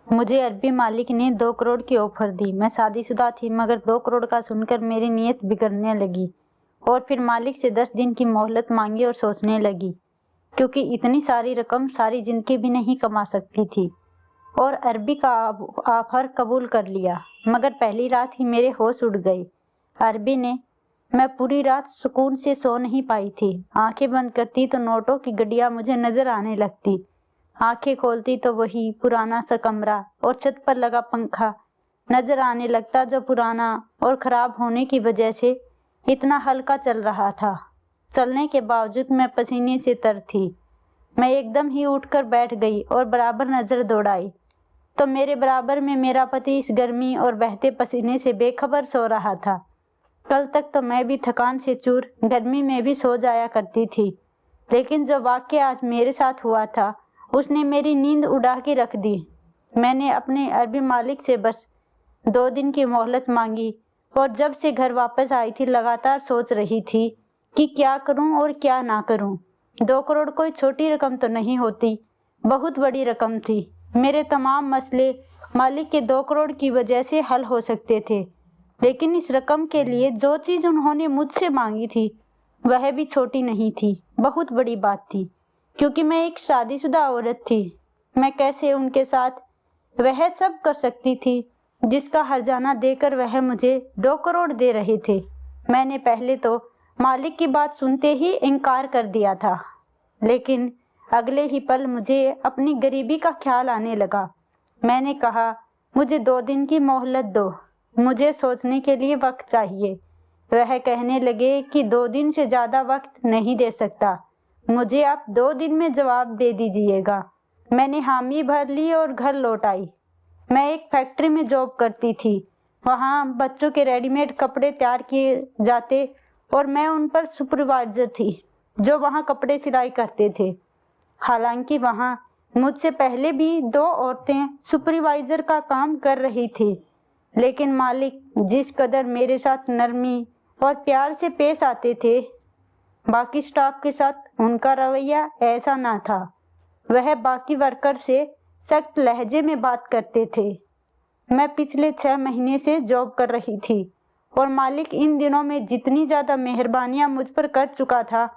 मुझे अरबी मालिक ने 2 करोड़ की ऑफर दी। मैं शादीशुदा थी, मगर 2 करोड़ का सुनकर मेरी नीयत बिगड़ने लगी और फिर मालिक से 10 दिन की मोहलत मांगी और सोचने लगी, क्योंकि इतनी सारी रकम सारी जिंदगी भी नहीं कमा सकती थी। और अरबी का ऑफर कबूल कर लिया, मगर पहली रात ही मेरे होश उड़ गए। अरबी ने मैं पूरी रात सुकून से सो नहीं पाई थी। आंखें बंद करती तो नोटों की गड्डियां मुझे नजर आने लगती, आंखें खोलती तो वही पुराना सा कमरा और छत पर लगा पंखा नजर आने लगता, जो पुराना और खराब होने की वजह से इतना हल्का चल रहा था। चलने के बावजूद मैं पसीने से तर थी। मैं एकदम ही उठकर बैठ गई और बराबर नजर दौड़ाई तो मेरे बराबर में मेरा पति इस गर्मी और बहते पसीने से बेखबर सो रहा था। कल तक तो मैं भी थकान से चूर गर्मी में भी सो जाया करती थी, लेकिन जो वाकया आज मेरे साथ हुआ था उसने मेरी नींद उड़ा के रख दी। मैंने अपने अरबी मालिक से बस 2 दिन की मोहलत मांगी और जब से घर वापस आई थी लगातार सोच रही थी कि क्या करूं और क्या ना करूं। 2 करोड़ कोई छोटी रकम तो नहीं होती, बहुत बड़ी रकम थी। मेरे तमाम मसले मालिक के 2 करोड़ की वजह से हल हो सकते थे, लेकिन इस रकम के लिए जो चीज उन्होंने मुझसे मांगी थी वह भी छोटी नहीं थी, बहुत बड़ी बात थी, क्योंकि मैं एक शादीशुदा औरत थी। मैं कैसे उनके साथ वह सब कर सकती थी जिसका हर्जाना देकर वह मुझे 2 करोड़ दे रहे थे। मैंने पहले तो मालिक की बात सुनते ही इनकार कर दिया था, लेकिन अगले ही पल मुझे अपनी गरीबी का ख्याल आने लगा। मैंने कहा, मुझे 2 दिन की मोहलत दो, मुझे सोचने के लिए वक्त चाहिए। वह कहने लगे कि 2 दिन से ज्यादा वक्त नहीं दे सकता, मुझे आप 2 दिन में जवाब दे दीजिएगा। मैंने हामी भर ली और घर लौट आई। मैं एक फैक्ट्री में जॉब करती थी। वहाँ बच्चों के रेडीमेड कपड़े तैयार किए जाते और मैं उन पर सुपरवाइजर थी, जो वहाँ कपड़े सिलाई करते थे। हालांकि वहाँ मुझसे पहले भी 2 औरतें सुपरवाइजर का काम कर रही थी, लेकिन मालिक जिस कदर मेरे साथ नरमी और प्यार से पेश आते थे, बाकी स्टाफ के साथ उनका रवैया ऐसा ना था। वह बाकी वर्कर से सख्त लहजे में बात करते थे। मैं पिछले 6 महीने से जॉब कर रही थी और मालिक इन दिनों में जितनी ज़्यादा मेहरबानियां मुझ पर कर चुका था,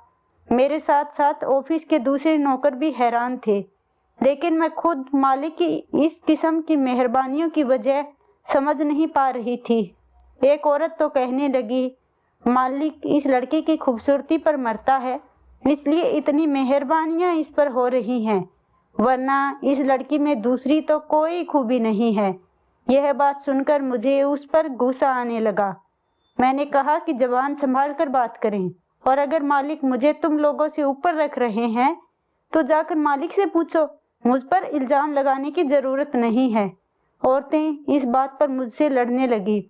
मेरे साथ साथ ऑफिस के दूसरे नौकर भी हैरान थे। लेकिन मैं खुद मालिक की इस किस्म की मेहरबानियों की वजह समझ नहीं पा रही थी। एक औरत तो कहने लगी, मालिक इस लड़के की खूबसूरती पर मरता है, इसलिए इतनी मेहरबानियां इस पर हो रही हैं, वरना इस लड़की में दूसरी तो कोई खूबी नहीं है। यह बात सुनकर मुझे उस पर गुस्सा आने लगा। मैंने कहा कि जबान संभाल कर बात करें, और अगर मालिक मुझे तुम लोगों से ऊपर रख रहे हैं तो जाकर मालिक से पूछो, मुझ पर इल्जाम लगाने की जरूरत नहीं है। औरतें इस बात पर मुझसे लड़ने लगी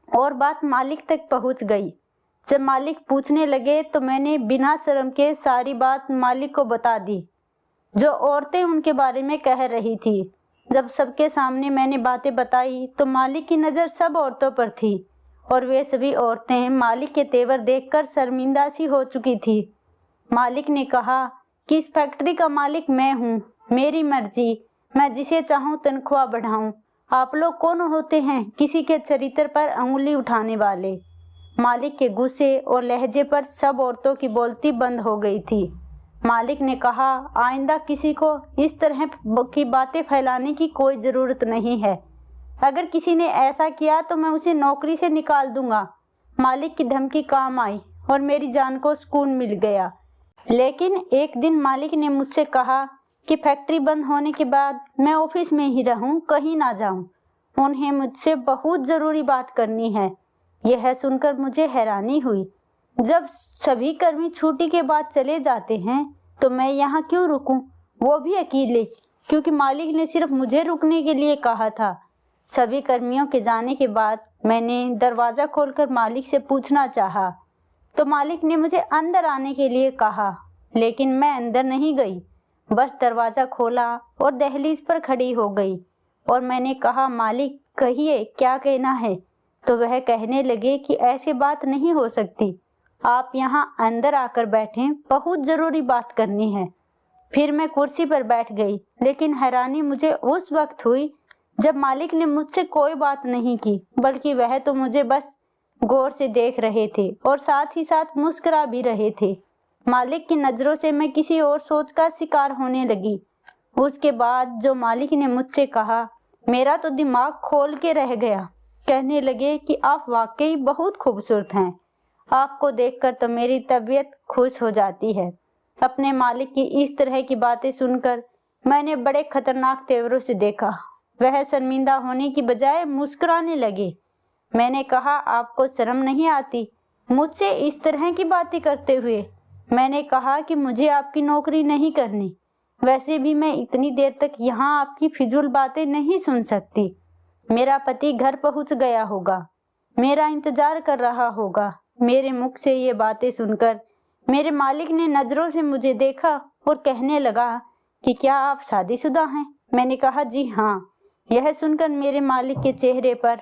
और बात मालिक तक पहुंच गई। जब मालिक पूछने लगे तो मैंने बिना शर्म के सारी बात मालिक को बता दी, जो औरतें उनके बारे में कह रही थी। जब सबके सामने मैंने बातें बताई तो मालिक की नज़र सब औरतों पर थी और वे सभी औरतें मालिक के तेवर देखकर शर्मिंदा सी हो चुकी थी। मालिक ने कहा कि इस फैक्ट्री का मालिक मैं हूँ, मेरी मर्जी, मैं जिसे चाहूँ तनख्वाह बढ़ाऊँ। आप लोग कौन होते हैं किसी के चरित्र पर उंगली उठाने वाले। मालिक के गुस्से और लहजे पर सब औरतों की बोलती बंद हो गई थी। मालिक ने कहा, आइंदा किसी को इस तरह की बातें फैलाने की कोई ज़रूरत नहीं है। अगर किसी ने ऐसा किया तो मैं उसे नौकरी से निकाल दूंगा। मालिक की धमकी काम आई और मेरी जान को सुकून मिल गया। लेकिन एक दिन मालिक ने मुझसे कहा कि फैक्ट्री बंद होने के बाद मैं ऑफिस में ही रहूं, कहीं ना जाऊं। उन्हें मुझसे बहुत ज़रूरी बात करनी है। यह सुनकर मुझे हैरानी हुई। जब सभी कर्मी छुट्टी के बाद चले जाते हैं तो मैं यहाँ क्यों रुकूं, वो भी अकेले, क्योंकि मालिक ने सिर्फ मुझे रुकने के लिए कहा था। सभी कर्मियों के जाने के बाद मैंने दरवाज़ा खोलकर मालिक से पूछना चाहा तो मालिक ने मुझे अंदर आने के लिए कहा, लेकिन मैं अंदर नहीं गई, बस दरवाज़ा खोला और दहलीज पर खड़ी हो गई और मैंने कहा, मालिक कहिए क्या कहना है। तो वह कहने लगे कि ऐसी बात नहीं हो सकती, आप यहाँ अंदर आकर बैठें, बहुत ज़रूरी बात करनी है। फिर मैं कुर्सी पर बैठ गई, लेकिन हैरानी मुझे उस वक्त हुई जब मालिक ने मुझसे कोई बात नहीं की, बल्कि वह तो मुझे बस गौर से देख रहे थे और साथ ही साथ मुस्कुरा भी रहे थे। मालिक की नजरों से मैं किसी और सोच का शिकार होने लगी। उसके बाद जो मालिक ने मुझसे कहा, मेरा तो दिमाग खोल के रह गया। कहने लगे कि आप वाकई बहुत खूबसूरत हैं, आपको देखकर तो मेरी तबीयत खुश हो जाती है। अपने मालिक की इस तरह की बातें सुनकर मैंने बड़े खतरनाक तेवरों से देखा। वह शर्मिंदा होने की बजाय मुस्कुराने लगे। मैंने कहा, आपको शर्म नहीं आती मुझसे इस तरह की बातें करते हुए? मैंने कहा कि मुझे आपकी नौकरी नहीं करनी, वैसे भी मैं इतनी देर तक यहाँ आपकी फिजूल बातें नहीं सुन सकती। मेरा पति घर पहुँच गया होगा, मेरा इंतजार कर रहा होगा। मेरे मुख से ये बातें सुनकर मेरे मालिक ने नजरों से मुझे देखा और कहने लगा कि क्या आप शादीशुदा हैं? मैंने कहा, जी हाँ। यह सुनकर मेरे मालिक के चेहरे पर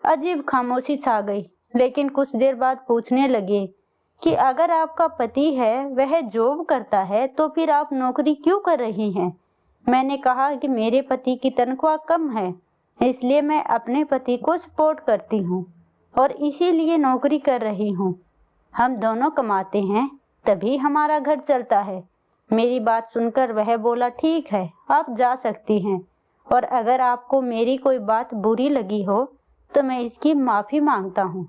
अजीब खामोशी छा गई, लेकिन कुछ देर बाद पूछने लगे कि अगर आपका पति है, वह जॉब करता है, तो फिर आप नौकरी क्यों कर रही हैं? मैंने कहा कि मेरे पति की तनख्वाह कम है, इसलिए मैं अपने पति को सपोर्ट करती हूँ और इसीलिए नौकरी कर रही हूँ। हम दोनों कमाते हैं, तभी हमारा घर चलता है। मेरी बात सुनकर वह बोला, ठीक है, आप जा सकती हैं, और अगर आपको मेरी कोई बात बुरी लगी हो तो मैं इसकी माफ़ी मांगता हूँ।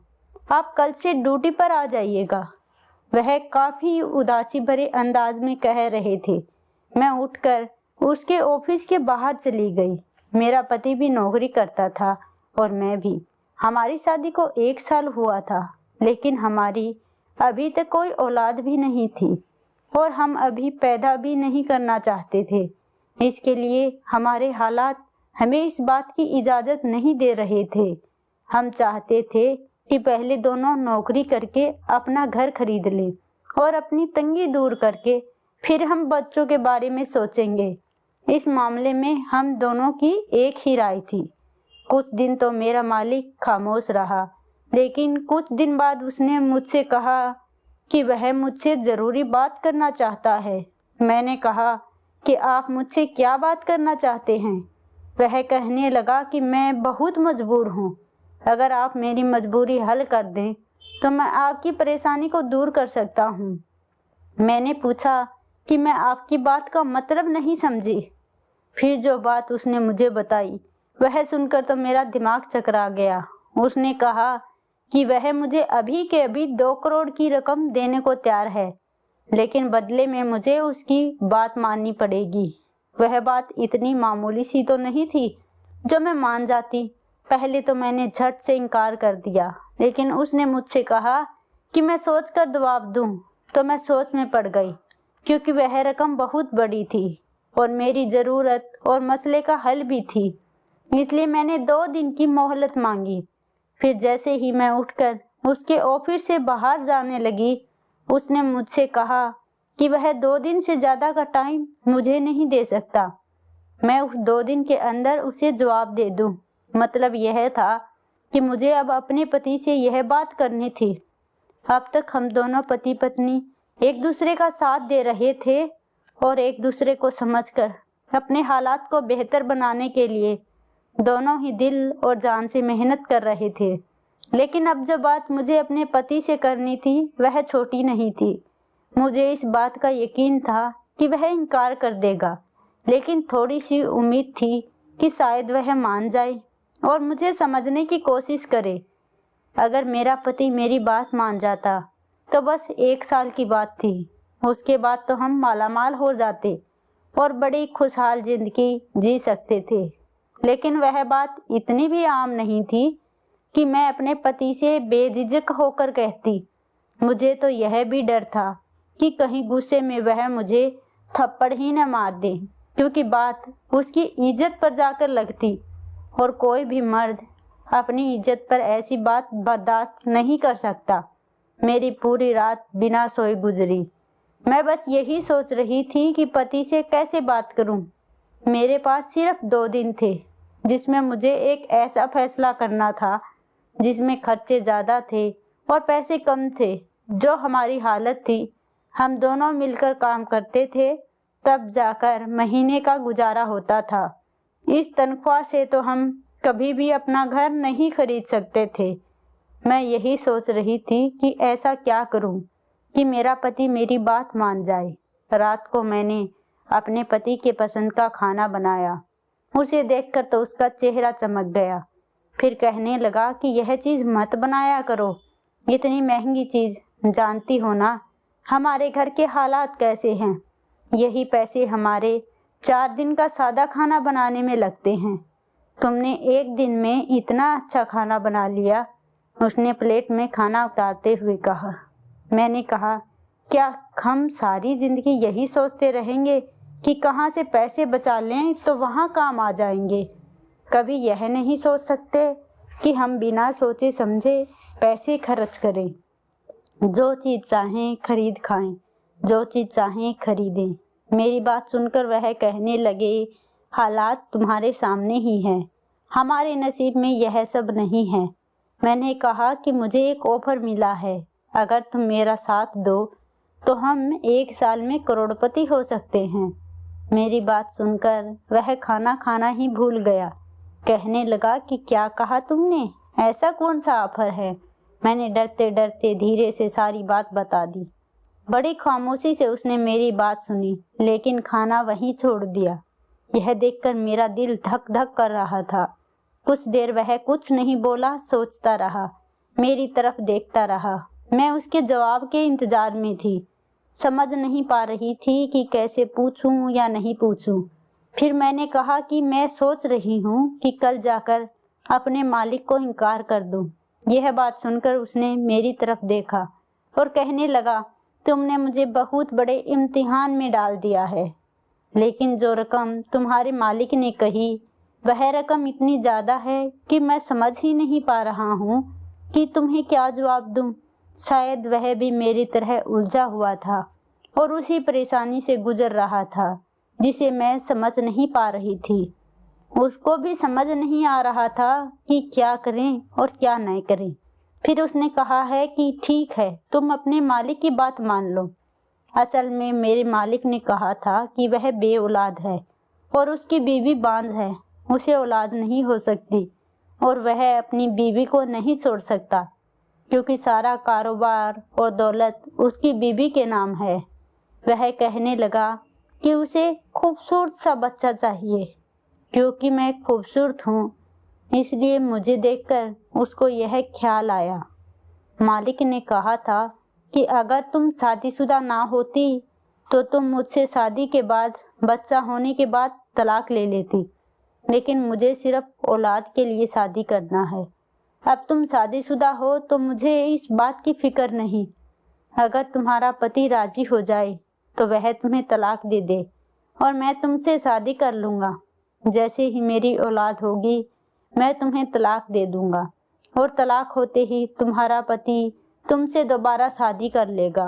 आप कल से ड्यूटी पर आ जाइएगा। वह काफ़ी उदासी भरे अंदाज में कह रहे थे। मैं उठकर उसके ऑफिस के बाहर चली गई। मेरा पति भी नौकरी करता था और मैं भी। हमारी शादी को 1 साल हुआ था, लेकिन हमारी अभी तक कोई औलाद भी नहीं थी और हम अभी पैदा भी नहीं करना चाहते थे। इसके लिए हमारे हालात हमें इस बात की इजाज़त नहीं दे रहे थे। हम चाहते थे कि पहले दोनों नौकरी करके अपना घर खरीद लें और अपनी तंगी दूर करके फिर हम बच्चों के बारे में सोचेंगे। इस मामले में हम दोनों की एक ही राय थी। कुछ दिन तो मेरा मालिक खामोश रहा, लेकिन कुछ दिन बाद उसने मुझसे कहा कि वह मुझसे ज़रूरी बात करना चाहता है। मैंने कहा कि आप मुझसे क्या बात करना चाहते हैं? वह कहने लगा कि मैं बहुत मजबूर हूँ, अगर आप मेरी मजबूरी हल कर दें तो मैं आपकी परेशानी को दूर कर सकता हूँ। मैंने पूछा कि मैं आपकी बात का मतलब नहीं समझी। फिर जो बात उसने मुझे बताई वह सुनकर तो मेरा दिमाग चकरा गया। उसने कहा कि वह मुझे अभी के अभी 2 करोड़ की रकम देने को तैयार है, लेकिन बदले में मुझे उसकी बात माननी पड़ेगी। वह बात इतनी मामूली सी तो नहीं थी जो मैं मान जाती। पहले तो मैंने झट से इनकार कर दिया, लेकिन उसने मुझसे कहा कि मैं सोच कर जवाब दूं, तो मैं सोच में पड़ गई, क्योंकि वह रकम बहुत बड़ी थी और मेरी ज़रूरत और मसले का हल भी थी। इसलिए मैंने 2 दिन की मोहलत मांगी। फिर जैसे ही मैं उठकर उसके ऑफिस से बाहर जाने लगी, उसने मुझसे कहा कि वह 2 दिन से ज़्यादा का टाइम मुझे नहीं दे सकता। मैं उस 2 दिन के अंदर उसे जवाब दे दूं। मतलब यह था कि मुझे अब अपने पति से यह बात करनी थी। अब तक हम दोनों पति पत्नी एक दूसरे का साथ दे रहे थे और एक दूसरे को समझकर अपने हालात को बेहतर बनाने के लिए दोनों ही दिल और जान से मेहनत कर रहे थे। लेकिन अब जो बात मुझे अपने पति से करनी थी वह छोटी नहीं थी। मुझे इस बात का यकीन था कि वह इनकार कर देगा, लेकिन थोड़ी सी उम्मीद थी कि शायद वह मान जाए और मुझे समझने की कोशिश करे। अगर मेरा पति मेरी बात मान जाता तो बस 1 साल की बात थी। उसके बाद तो हम मालामाल हो जाते और बड़ी खुशहाल जिंदगी जी सकते थे। लेकिन वह बात इतनी भी आम नहीं थी कि मैं अपने पति से बेझिझक होकर कहती। मुझे तो यह भी डर था कि कहीं गुस्से में वह मुझे थप्पड़ ही न मार दे, क्योंकि बात उसकी इज्जत पर जाकर लगती और कोई भी मर्द अपनी इज्जत पर ऐसी बात बर्दाश्त नहीं कर सकता। मेरी पूरी रात बिना सोए गुजरी। मैं बस यही सोच रही थी कि पति से कैसे बात करूं। मेरे पास सिर्फ 2 दिन थे, जिसमें मुझे एक ऐसा फैसला करना था जिसमें खर्चे ज़्यादा थे और पैसे कम थे। जो हमारी हालत थी, हम दोनों मिलकर काम करते थे तब जाकर महीने का गुजारा होता था। इस तनख्वाह से तो हम कभी भी अपना घर नहीं खरीद सकते थे। मैं यही सोच रही थी कि ऐसा क्या करूं कि मेरा पति मेरी बात मान जाए। रात को मैंने अपने पति के पसंद का खाना बनाया। उसे देखकर तो उसका चेहरा चमक गया। फिर कहने लगा कि यह चीज़ मत बनाया करो, इतनी महंगी चीज़, जानती हो ना हमारे घर के हालात कैसे हैं। यही पैसे हमारे 4 दिन का सादा खाना बनाने में लगते हैं। तुमने एक दिन में इतना अच्छा खाना बना लिया। उसने प्लेट में खाना उतारते हुए कहा। मैंने कहा, क्या हम सारी जिंदगी यही सोचते रहेंगे कि कहाँ से पैसे बचा लें तो वहाँ काम आ जाएंगे? कभी यह नहीं सोच सकते कि हम बिना सोचे समझे पैसे खर्च करें, जो चीज़ चाहें खरीद खाएं, जो चीज़ चाहें खरीदें। मेरी बात सुनकर वह कहने लगे, हालात तुम्हारे सामने ही हैं, हमारे नसीब में यह सब नहीं है। मैंने कहा कि मुझे एक ऑफर मिला है, अगर तुम मेरा साथ दो तो हम 1 साल में करोड़पति हो सकते हैं। मेरी बात सुनकर वह खाना खाना ही भूल गया। कहने लगा कि क्या कहा तुमने, ऐसा कौन सा ऑफर है? मैंने डरते डरते धीरे से सारी बात बता दी। बड़ी खामोशी से उसने मेरी बात सुनी, लेकिन खाना वहीं छोड़ दिया। यह देखकर मेरा दिल धक धक कर रहा था। कुछ देर वह कुछ नहीं बोला, सोचता रहा, मेरी तरफ देखता रहा। मैं उसके जवाब के इंतजार में थी। समझ नहीं पा रही थी कि कैसे पूछूं या नहीं पूछूं। फिर मैंने कहा कि मैं सोच रही हूं कि कल जाकर अपने मालिक को इनकार कर दूं। यह बात सुनकर उसने मेरी तरफ देखा और कहने लगा, तुमने मुझे बहुत बड़े इम्तिहान में डाल दिया है। लेकिन जो रकम तुम्हारे मालिक ने कही, वह रकम इतनी ज़्यादा है कि मैं समझ ही नहीं पा रहा हूँ कि तुम्हें क्या जवाब दूँ। शायद वह भी मेरी तरह उलझा हुआ था और उसी परेशानी से गुजर रहा था जिसे मैं समझ नहीं पा रही थी। उसको भी समझ नहीं आ रहा था कि क्या करें और क्या नहीं करें। फिर उसने कहा है कि ठीक है, तुम अपने मालिक की बात मान लो। असल में मेरे मालिक ने कहा था कि वह बे औलाद है और उसकी बीवी बांझ है, उसे औलाद नहीं हो सकती और वह अपनी बीवी को नहीं छोड़ सकता, क्योंकि सारा कारोबार और दौलत उसकी बीवी के नाम है। वह कहने लगा कि उसे खूबसूरत सा बच्चा चाहिए। क्योंकि मैं खूबसूरत हूँ, इसलिए मुझे देखकर उसको यह ख्याल आया। मालिक ने कहा था कि अगर तुम शादीशुदा ना होती तो तुम मुझसे शादी के बाद, बच्चा होने के बाद तलाक ले लेती, लेकिन मुझे सिर्फ औलाद के लिए शादी करना है। अब तुम शादीशुदा हो तो मुझे इस बात की फिक्र नहीं। अगर तुम्हारा पति राजी हो जाए तो वह तुम्हें तलाक दे दे और मैं तुमसे शादी कर लूँगा। जैसे ही मेरी औलाद होगी मैं तुम्हें तलाक दे दूँगा और तलाक होते ही तुम्हारा पति तुमसे दोबारा शादी कर लेगा।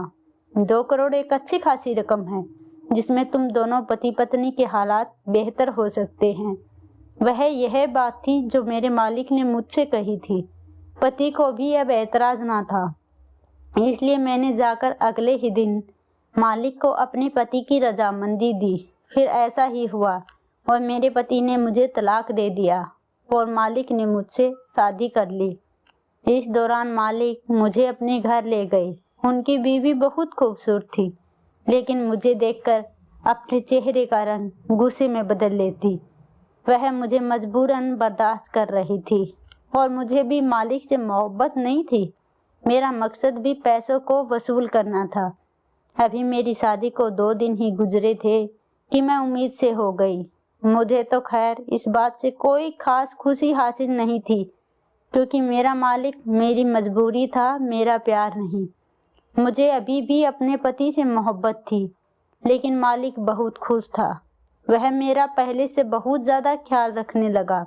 2 करोड़ एक अच्छी खासी रकम है जिसमें तुम दोनों पति पत्नी के हालात बेहतर हो सकते हैं। वह यह बात थी जो मेरे मालिक ने मुझसे कही थी। पति को भी अब एतराज ना था, इसलिए मैंने जाकर अगले ही दिन मालिक को अपने पति की रजामंदी दी। फिर ऐसा ही हुआ और मेरे पति ने मुझे तलाक दे दिया और मालिक ने मुझसे शादी कर ली। इस दौरान मालिक मुझे अपने घर ले गए। उनकी बीवी बहुत खूबसूरत थी, लेकिन मुझे देखकर अपने चेहरे का रंग गुस्से में बदल लेती। वह मुझे मजबूरन बर्दाश्त कर रही थी और मुझे भी मालिक से मोहब्बत नहीं थी। मेरा मकसद भी पैसों को वसूल करना था। अभी मेरी शादी को 2 दिन ही गुजरे थे कि मैं उम्मीद से हो गई। मुझे तो खैर इस बात से कोई खास खुशी हासिल नहीं थी, क्योंकि मेरा मालिक मेरी मजबूरी था, मेरा प्यार नहीं। मुझे अभी भी अपने पति से मोहब्बत थी, लेकिन मालिक बहुत खुश था। वह मेरा पहले से बहुत ज़्यादा ख्याल रखने लगा।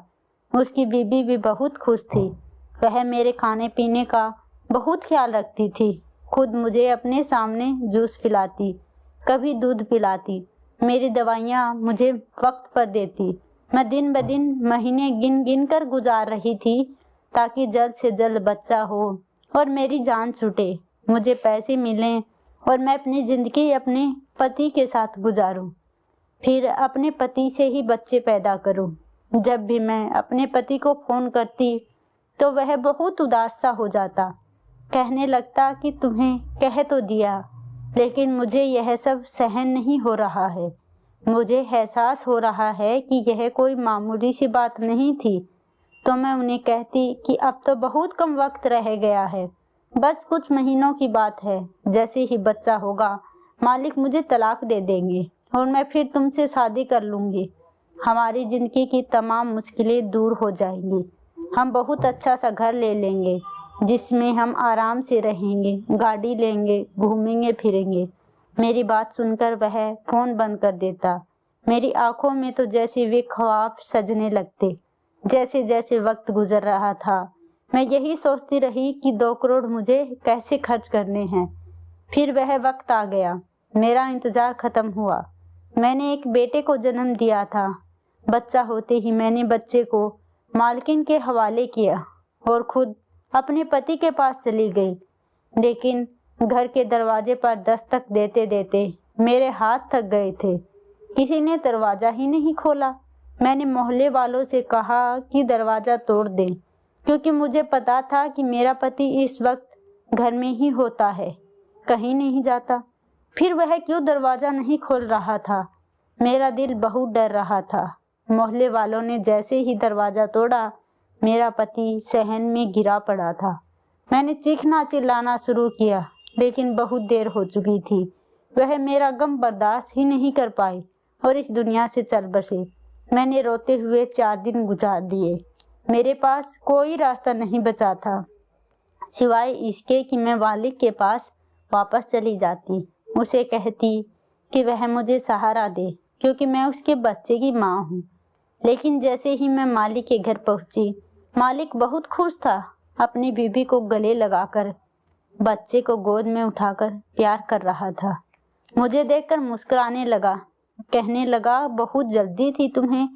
उसकी बीवी भी बहुत खुश थी। वह मेरे खाने पीने का बहुत ख्याल रखती थी। खुद मुझे अपने सामने जूस पिलाती, कभी दूध पिलाती, मेरी दवाइयाँ मुझे वक्त पर देती। मैं दिन ब दिन महीने गिन गिन कर गुजार रही थी ताकि जल्द से जल्द बच्चा हो और मेरी जान छूटे, मुझे पैसे मिलें और मैं अपनी ज़िंदगी अपने पति के साथ गुजारूं। फिर अपने पति से ही बच्चे पैदा करूं। जब भी मैं अपने पति को फोन करती तो वह बहुत उदास सा हो जाता, कहने लगता कि तुम्हें कह तो दिया, लेकिन मुझे यह सब सहन नहीं हो रहा है। मुझे एहसास हो रहा है कि यह कोई मामूली सी बात नहीं थी। तो मैं उन्हें कहती कि अब तो बहुत कम वक्त रह गया है, बस कुछ महीनों की बात है। जैसे ही बच्चा होगा मालिक मुझे तलाक दे देंगे और मैं फिर तुमसे शादी कर लूँगी। हमारी ज़िंदगी की तमाम मुश्किलें दूर हो जाएंगी। हम बहुत अच्छा सा घर ले लेंगे जिसमें हम आराम से रहेंगे, गाड़ी लेंगे, घूमेंगे फिरेंगे। मेरी बात सुनकर वह फ़ोन बंद कर देता। मेरी आंखों में तो जैसे वे ख्वाब सजने लगते। जैसे जैसे वक्त गुजर रहा था मैं यही सोचती रही कि 2 करोड़ मुझे कैसे खर्च करने हैं। फिर वह वक्त आ गया, मेरा इंतज़ार ख़त्म हुआ। मैंने एक बेटे को जन्म दिया था। बच्चा होते ही मैंने बच्चे को मालकिन के हवाले किया और खुद अपने पति के पास चली गई। लेकिन घर के दरवाजे पर दस्तक देते देते मेरे हाथ थक गए थे। किसी ने दरवाज़ा ही नहीं खोला। मैंने मोहल्ले वालों से कहा कि दरवाज़ा तोड़ दें, क्योंकि मुझे पता था कि मेरा पति इस वक्त घर में ही होता है, कहीं नहीं जाता। फिर वह क्यों दरवाज़ा नहीं खोल रहा था? मेरा दिल बहुत डर रहा था। मोहल्ले वालों ने जैसे ही दरवाज़ा तोड़ा, मेरा पति सहन में गिरा पड़ा था। मैंने चीखना चिल्लाना शुरू किया, लेकिन बहुत देर हो चुकी थी। वह मेरा गम बर्दाश्त ही नहीं कर पाई और इस दुनिया से चल बसे। मैंने रोते हुए 4 दिन गुजार दिए। मेरे पास कोई रास्ता नहीं बचा था सिवाय इसके कि मैं मालिक के पास वापस चली जाती। उसे कहती कि वह मुझे सहारा दे, क्योंकि मैं उसके बच्चे की माँ हूँ। लेकिन जैसे ही मैं मालिक के घर पहुँची, मालिक बहुत खुश था। अपनी बीबी को गले लगाकर बच्चे को गोद में उठाकर प्यार कर रहा था। मुझे देखकर मुस्कुराने लगा, कहने लगा, बहुत जल्दी थी तुम्हें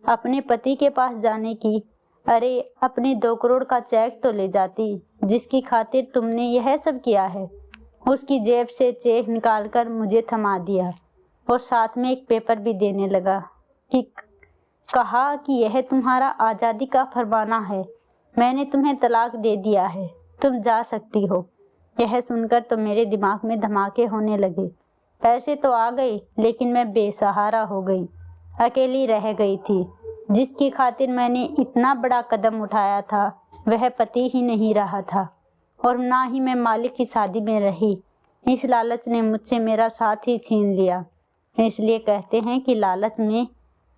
अपने पति के पास जाने की। अरे, अपने 2 करोड़ का चेक तो ले जाती जिसकी खातिर तुमने यह सब किया है। उसकी जेब से चेक निकालकर मुझे थमा दिया और साथ में एक पेपर भी देने लगा कि कहा कि यह तुम्हारा आज़ादी का फरमाना है। मैंने तुम्हें तलाक दे दिया है, तुम जा सकती हो। यह सुनकर तो मेरे दिमाग में धमाके होने लगे। पैसे तो आ गए, लेकिन मैं बेसहारा हो गई, अकेली रह गई थी। जिसकी खातिर मैंने इतना बड़ा कदम उठाया था वह पति ही नहीं रहा था और ना ही मैं मालिक की शादी में रही। इस लालच ने मुझसे मेरा साथ ही छीन लिया। इसलिए कहते हैं कि लालच में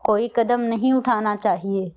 कोई कदम नहीं उठाना चाहिए।